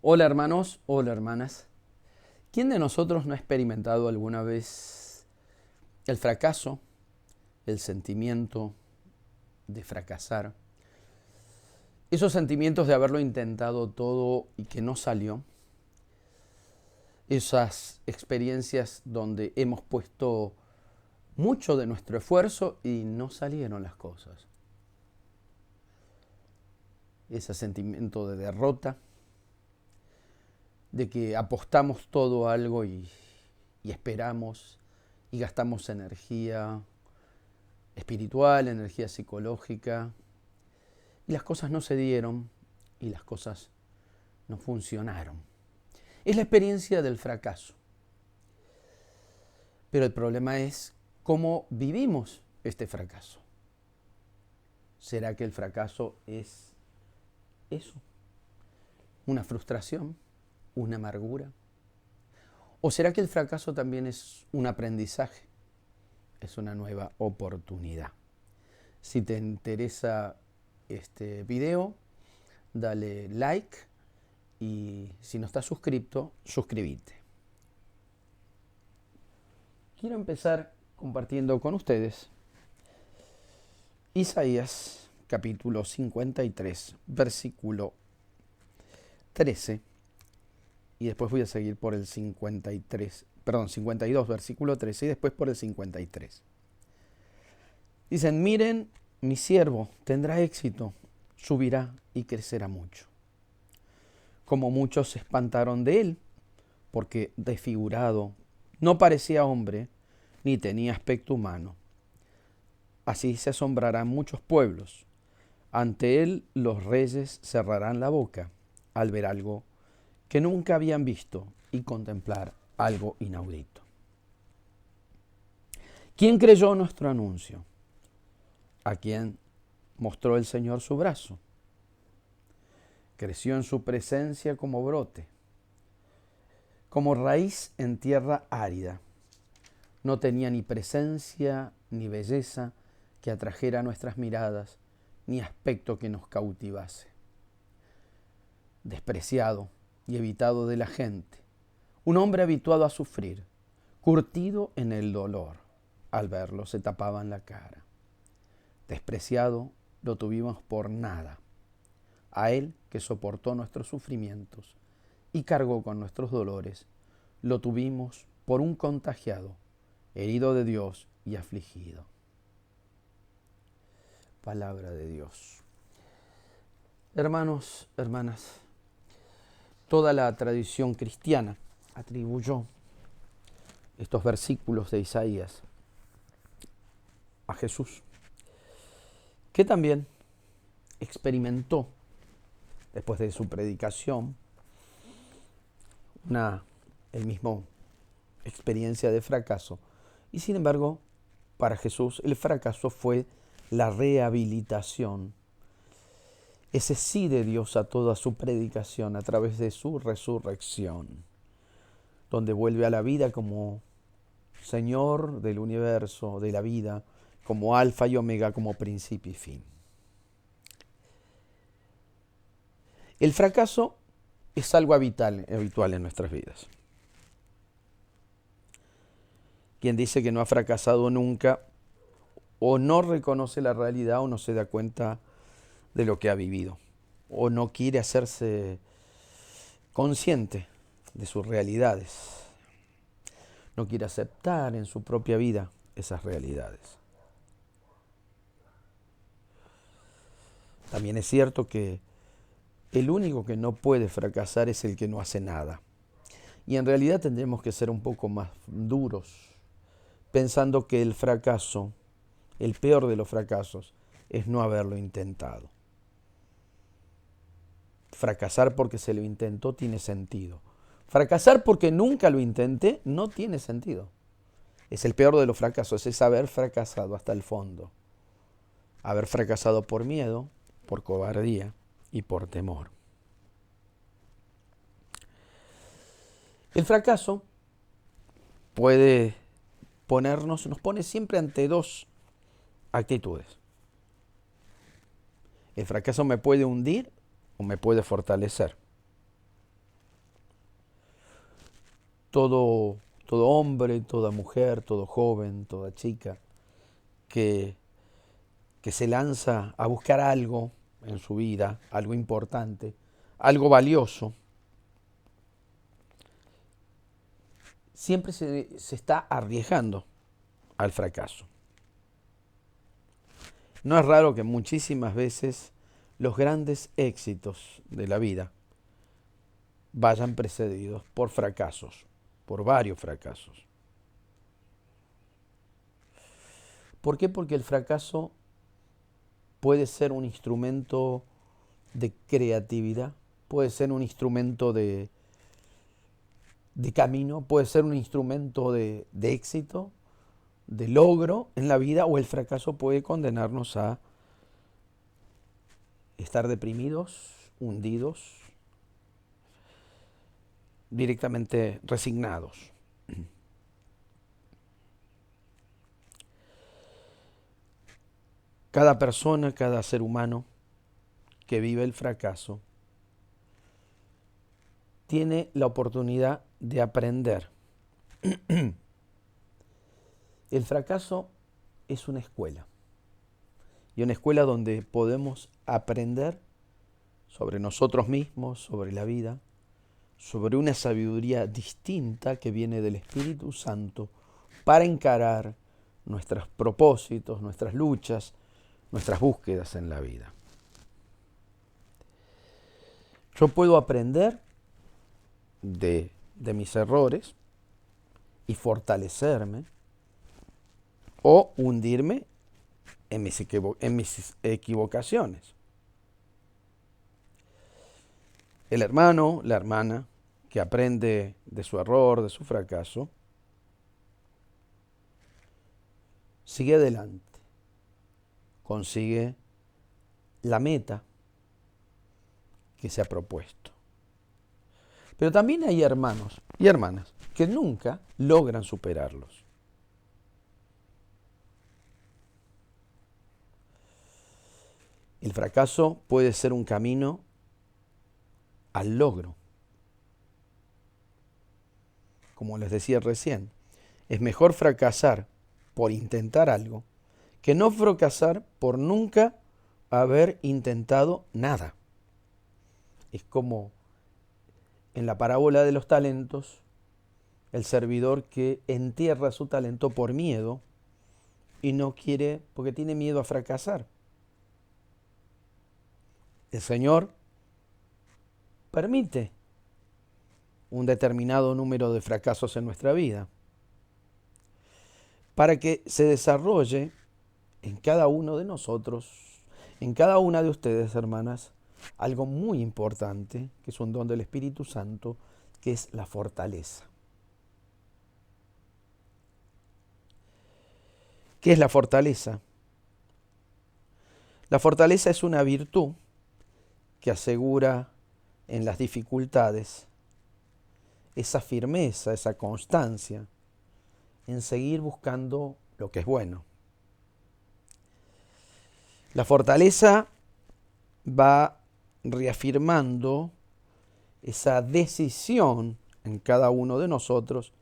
Hola hermanos, hola hermanas. ¿Quién de nosotros no ha experimentado alguna vez el fracaso, el sentimiento de fracasar? Esos sentimientos de haberlo intentado todo y que no salió. Esas experiencias donde hemos puesto mucho de nuestro esfuerzo y no salieron las cosas. Ese sentimiento de derrota, de que apostamos todo a algo y esperamos y gastamos energía espiritual, energía psicológica, y las cosas no se dieron y las cosas no funcionaron. Es la experiencia del fracaso. Pero el problema es cómo vivimos este fracaso. ¿Será que el fracaso es eso? ¿Una frustración? ¿Una amargura? ¿O será que el fracaso también es un aprendizaje? Es una nueva oportunidad. Si te interesa este video, dale like y si no estás suscrito, suscríbete. Quiero empezar compartiendo con ustedes Isaías capítulo 53, versículo 13, y después voy a seguir por el 52, versículo 13, y después por el 53. Dicen, miren, mi siervo tendrá éxito, subirá y crecerá mucho. Como muchos se espantaron de él, porque desfigurado, no parecía hombre, ni tenía aspecto humano. Así se asombrarán muchos pueblos. Ante él los reyes cerrarán la boca al ver algo que nunca habían visto y contemplar algo inaudito. ¿Quién creyó nuestro anuncio? ¿A quién mostró el Señor su brazo? Creció en su presencia como brote, como raíz en tierra árida. No tenía ni presencia ni belleza que atrajera nuestras miradas, ni aspecto que nos cautivase. Despreciado y evitado de la gente, un hombre habituado a sufrir, curtido en el dolor. Al verlo se tapaban la cara. Despreciado lo tuvimos por nada. A él que soportó nuestros sufrimientos y cargó con nuestros dolores, lo tuvimos por un contagiado, herido de Dios y afligido. Palabra de Dios. Hermanos, hermanas, toda la tradición cristiana atribuyó estos versículos de Isaías a Jesús, que también experimentó, después de su predicación, el mismo experiencia de fracaso. Y sin embargo, para Jesús el fracaso fue la rehabilitación, ese sí de Dios a toda su predicación a través de su resurrección, donde vuelve a la vida como Señor del universo, de la vida, como alfa y omega, como principio y fin. El fracaso es algo habitual en nuestras vidas. Quien dice que no ha fracasado nunca, o no reconoce la realidad, o no se da cuenta de lo que ha vivido, o no quiere hacerse consciente de sus realidades, no quiere aceptar en su propia vida esas realidades. También es cierto que el único que no puede fracasar es el que no hace nada. Y en realidad tendremos que ser un poco más duros, pensando que el fracaso, el peor de los fracasos, es no haberlo intentado. Fracasar porque se lo intentó tiene sentido. Fracasar porque nunca lo intenté no tiene sentido. Es el peor de los fracasos, es haber fracasado hasta el fondo. Haber fracasado por miedo, por cobardía y por temor. El fracaso nos pone siempre ante dos actitudes. El fracaso me puede hundir o me puede fortalecer. todo hombre, toda mujer, todo joven, toda chica que, que se lanza a buscar algo en su vida, algo importante, algo valioso, siempre se está arriesgando al fracaso. No es raro que muchísimas veces los grandes éxitos de la vida vayan precedidos por fracasos, por varios fracasos. ¿Por qué? Porque el fracaso puede ser un instrumento de creatividad, puede ser un instrumento de camino, puede ser un instrumento de éxito, de logro en la vida, o el fracaso puede condenarnos a estar deprimidos, hundidos, directamente resignados. Cada persona, cada ser humano que vive el fracaso tiene la oportunidad de aprender. El fracaso es una escuela, y una escuela donde podemos aprender sobre nosotros mismos, sobre la vida, sobre una sabiduría distinta que viene del Espíritu Santo para encarar nuestros propósitos, nuestras luchas, nuestras búsquedas en la vida. Yo puedo aprender de mis errores y fortalecerme, o hundirme en mis equivocaciones. El hermano, la hermana que aprende de su error, de su fracaso, sigue adelante, consigue la meta que se ha propuesto. Pero también hay hermanos y hermanas que nunca logran superarlos. El fracaso puede ser un camino al logro. Como les decía recién, es mejor fracasar por intentar algo que no fracasar por nunca haber intentado nada. Es como en la parábola de los talentos, el servidor que entierra su talento por miedo y no quiere, porque tiene miedo a fracasar. El Señor permite un determinado número de fracasos en nuestra vida para que se desarrolle en cada uno de nosotros, en cada una de ustedes, hermanas, algo muy importante, que es un don del Espíritu Santo, que es la fortaleza. ¿Qué es la fortaleza? La fortaleza es una virtud que asegura en las dificultades esa firmeza, esa constancia en seguir buscando lo que es bueno. La fortaleza va reafirmando esa decisión en cada uno de nosotros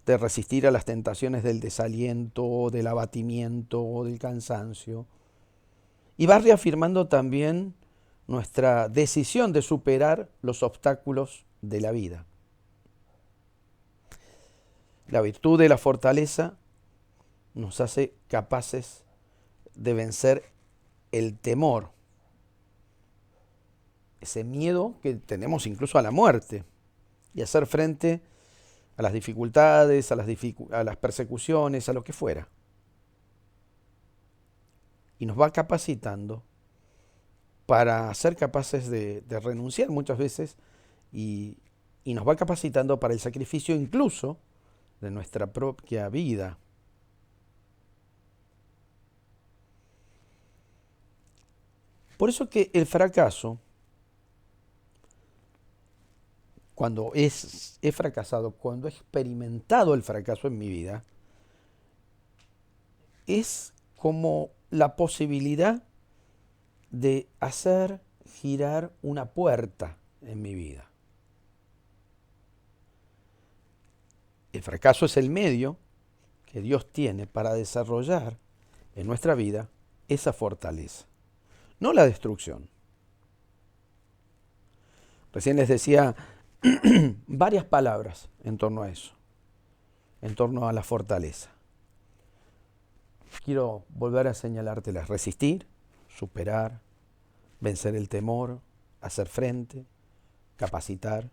de resistir a las tentaciones del desaliento, del abatimiento, del cansancio. Y va reafirmando también nuestra decisión de superar los obstáculos de la vida. La virtud de la fortaleza nos hace capaces de vencer el temor, ese miedo que tenemos incluso a la muerte, y hacer frente a las dificultades, a las persecuciones, a lo que fuera. Y nos va capacitando para ser capaces de renunciar muchas veces, y nos va capacitando para el sacrificio incluso de nuestra propia vida. Por eso que el fracaso, cuando he fracasado, cuando he experimentado el fracaso en mi vida, es como la posibilidad de hacer girar una puerta en mi vida. El fracaso es el medio que Dios tiene para desarrollar en nuestra vida esa fortaleza, no la destrucción. Recién les decía varias palabras en torno a eso, en torno a la fortaleza. Quiero volver a señalártelas: resistir, superar, vencer el temor, hacer frente, capacitar,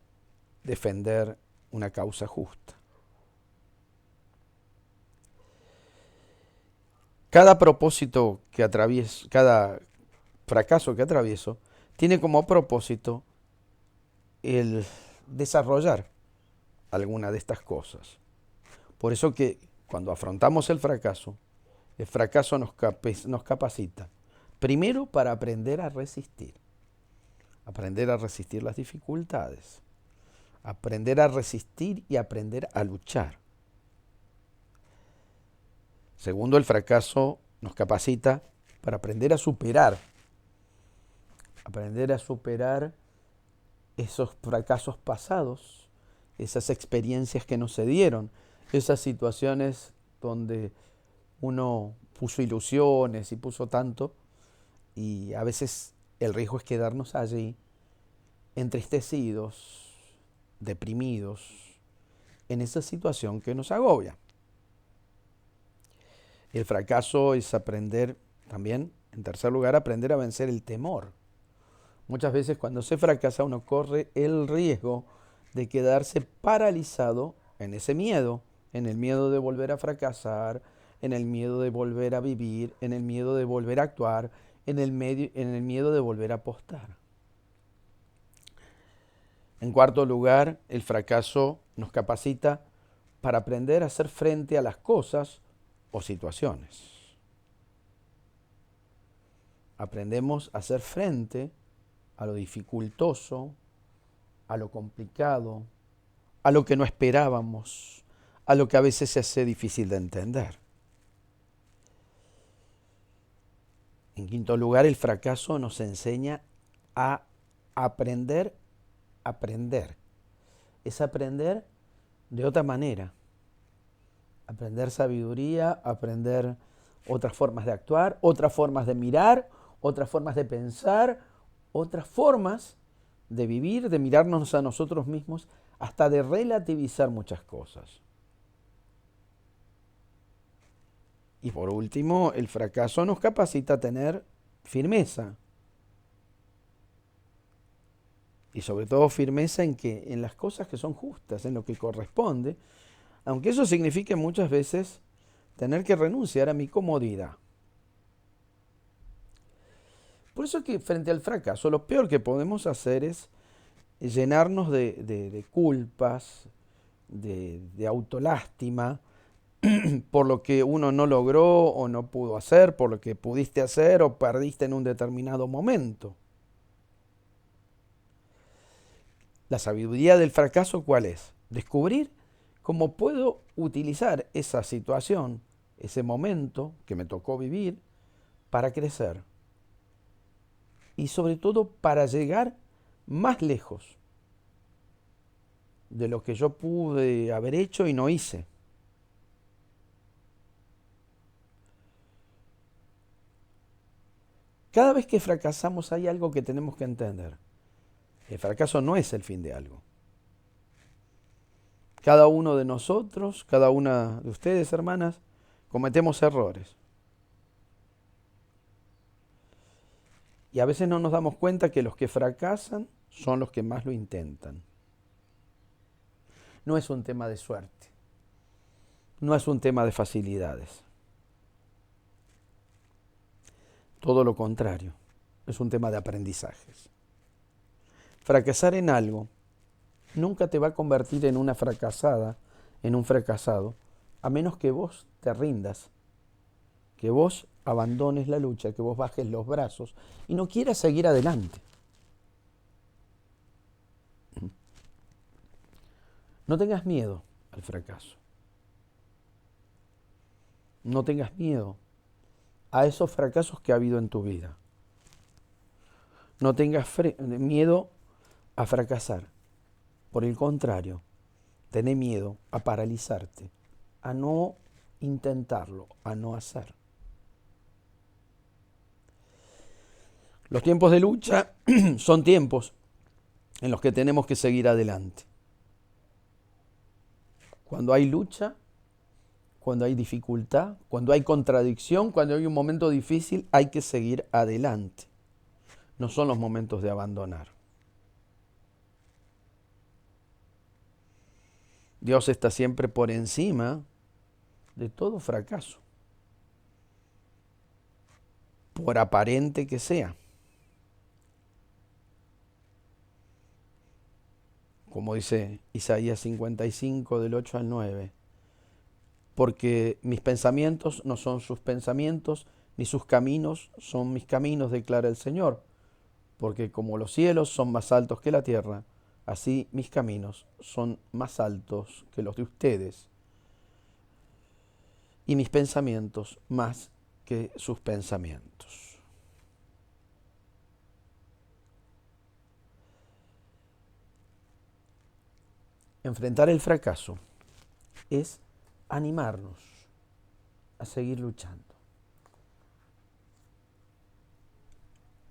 defender una causa justa. Cada propósito que atravieso, cada fracaso que atravieso, tiene como propósito el desarrollar alguna de estas cosas. Por eso que cuando afrontamos el fracaso nos capacita, primero para aprender a resistir las dificultades, aprender a resistir y aprender a luchar. Segundo, el fracaso nos capacita para aprender a superar esos fracasos pasados, esas experiencias que no se dieron, esas situaciones donde uno puso ilusiones y puso tanto, y a veces el riesgo es quedarnos allí entristecidos, deprimidos, en esa situación que nos agobia. El fracaso es aprender también, en tercer lugar, aprender a vencer el temor. Muchas veces cuando se fracasa uno corre el riesgo de quedarse paralizado en ese miedo, en el miedo de volver a fracasar, en el miedo de volver a vivir, en el miedo de volver a actuar, en el miedo de volver a apostar. En cuarto lugar, el fracaso nos capacita para aprender a hacer frente a las cosas o situaciones. Aprendemos a hacer frente a lo dificultoso, a lo complicado, a lo que no esperábamos, a lo que a veces se hace difícil de entender. En quinto lugar, el fracaso nos enseña a aprender. Es aprender de otra manera. Aprender sabiduría, aprender otras formas de actuar, otras formas de mirar, otras formas de pensar, otras formas de vivir, de mirarnos a nosotros mismos, hasta de relativizar muchas cosas. Y por último, el fracaso nos capacita a tener firmeza. Y sobre todo firmeza en las cosas que son justas, en lo que corresponde, aunque eso signifique muchas veces tener que renunciar a mi comodidad. Por eso que frente al fracaso, lo peor que podemos hacer es llenarnos de culpas, de autolástima, por lo que uno no logró o no pudo hacer, por lo que pudiste hacer o perdiste en un determinado momento. La sabiduría del fracaso, ¿cuál es? Descubrir cómo puedo utilizar esa situación, ese momento que me tocó vivir, para crecer. Y sobre todo para llegar más lejos de lo que yo pude haber hecho y no hice. Cada vez que fracasamos hay algo que tenemos que entender. El fracaso no es el fin de algo. Cada uno de nosotros, cada una de ustedes, hermanas, cometemos errores. Y a veces no nos damos cuenta que los que fracasan son los que más lo intentan. No es un tema de suerte. No es un tema de facilidades. Todo lo contrario, es un tema de aprendizajes. Fracasar en algo nunca te va a convertir en una fracasada, en un fracasado, a menos que vos te rindas, que vos abandones la lucha, que vos bajes los brazos y no quieras seguir adelante. No tengas miedo al fracaso. No tengas miedo a esos fracasos que ha habido en tu vida. No tengas miedo a fracasar. Por el contrario, tenés miedo a paralizarte, a no intentarlo, a no hacer. Los tiempos de lucha son tiempos en los que tenemos que seguir adelante. Cuando hay lucha, cuando hay dificultad, cuando hay contradicción, cuando hay un momento difícil, hay que seguir adelante. No son los momentos de abandonar. Dios está siempre por encima de todo fracaso, por aparente que sea. Como dice Isaías 55, del 8 al 9, porque mis pensamientos no son sus pensamientos, ni sus caminos son mis caminos, declara el Señor. Porque como los cielos son más altos que la tierra, así mis caminos son más altos que los de ustedes, y mis pensamientos más que sus pensamientos. Enfrentar el fracaso es animarnos a seguir luchando.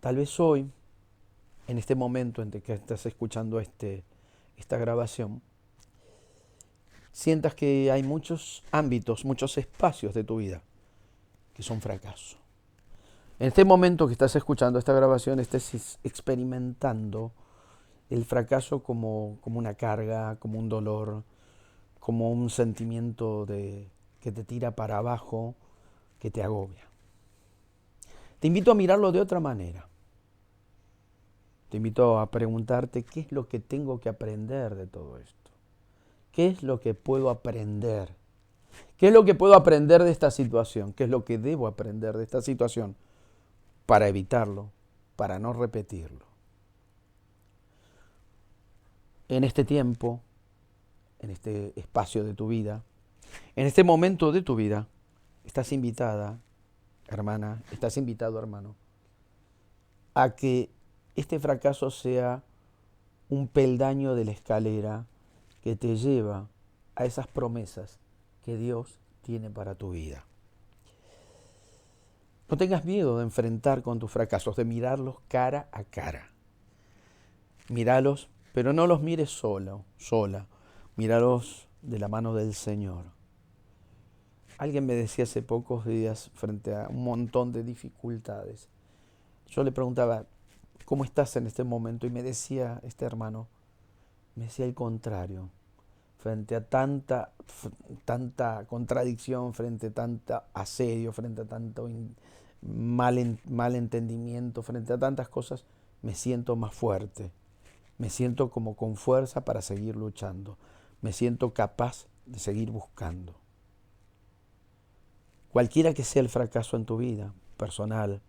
Tal vez hoy, en este momento en que estás escuchando esta grabación, sientas que hay muchos ámbitos, muchos espacios de tu vida que son fracaso. En este momento que estás escuchando esta grabación, estés experimentando el fracaso como una carga, como un dolor, como un sentimiento que te tira para abajo, que te agobia. Te invito a mirarlo de otra manera. Te invito a preguntarte qué es lo que tengo que aprender de todo esto. ¿Qué es lo que puedo aprender? ¿Qué es lo que puedo aprender de esta situación? ¿Qué es lo que debo aprender de esta situación para evitarlo, para no repetirlo? En este tiempo, en este espacio de tu vida, en este momento de tu vida, estás invitada, hermana, estás invitado, hermano, a que este fracaso sea un peldaño de la escalera que te lleva a esas promesas que Dios tiene para tu vida. No tengas miedo de enfrentar con tus fracasos, de mirarlos cara a cara. Míralos, pero no los mires sola. Míralos de la mano del Señor. Alguien me decía hace pocos días, frente a un montón de dificultades, yo le preguntaba, ¿cómo estás en este momento? Y me decía este hermano, me decía el contrario. Frente a tanta contradicción, frente a tanto asedio, frente a tanto mal entendimiento, frente a tantas cosas, me siento más fuerte. Me siento como con fuerza para seguir luchando. Me siento capaz de seguir buscando. Cualquiera que sea el fracaso en tu vida, personal,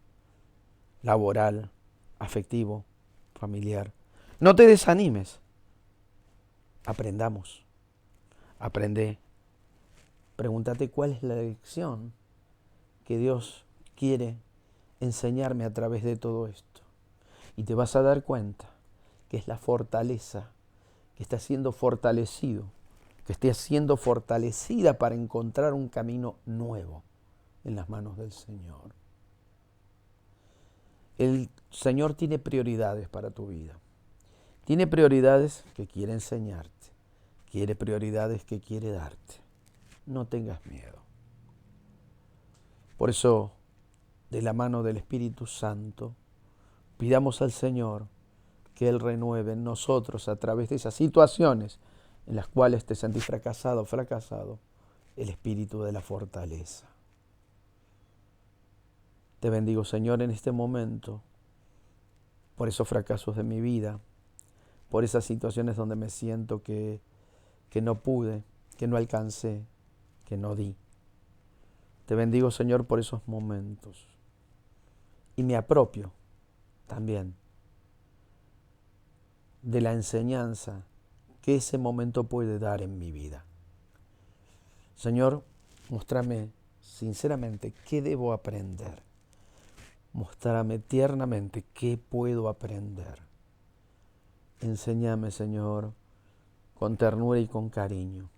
laboral, afectivo, familiar, no te desanimes. Aprendamos. Aprende. Pregúntate cuál es la lección que Dios quiere enseñarme a través de todo esto. Y te vas a dar cuenta que es la fortaleza, que está siendo fortalecido, que esté siendo fortalecida para encontrar un camino nuevo en las manos del Señor. El Señor tiene prioridades para tu vida. Tiene prioridades que quiere enseñarte. Quiere prioridades que quiere darte. No tengas miedo. Por eso, de la mano del Espíritu Santo, pidamos al Señor que Él renueve en nosotros, a través de esas situaciones en las cuales te sentís fracasado, el espíritu de la fortaleza. Te bendigo, Señor, en este momento, por esos fracasos de mi vida, por esas situaciones donde me siento que no pude, que no alcancé, que no di. Te bendigo, Señor, por esos momentos. Y me apropio también de la enseñanza que ese momento puede dar en mi vida. Señor, muéstrame sinceramente qué debo aprender. Muéstrame tiernamente qué puedo aprender. Enséñame, Señor, con ternura y con cariño.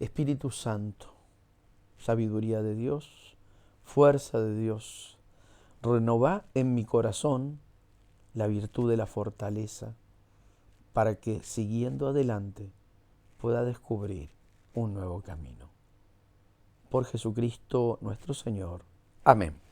Espíritu Santo, sabiduría de Dios, fuerza de Dios, renová en mi corazón la virtud de la fortaleza para que, siguiendo adelante, pueda descubrir un nuevo camino. Por Jesucristo nuestro Señor. Amén.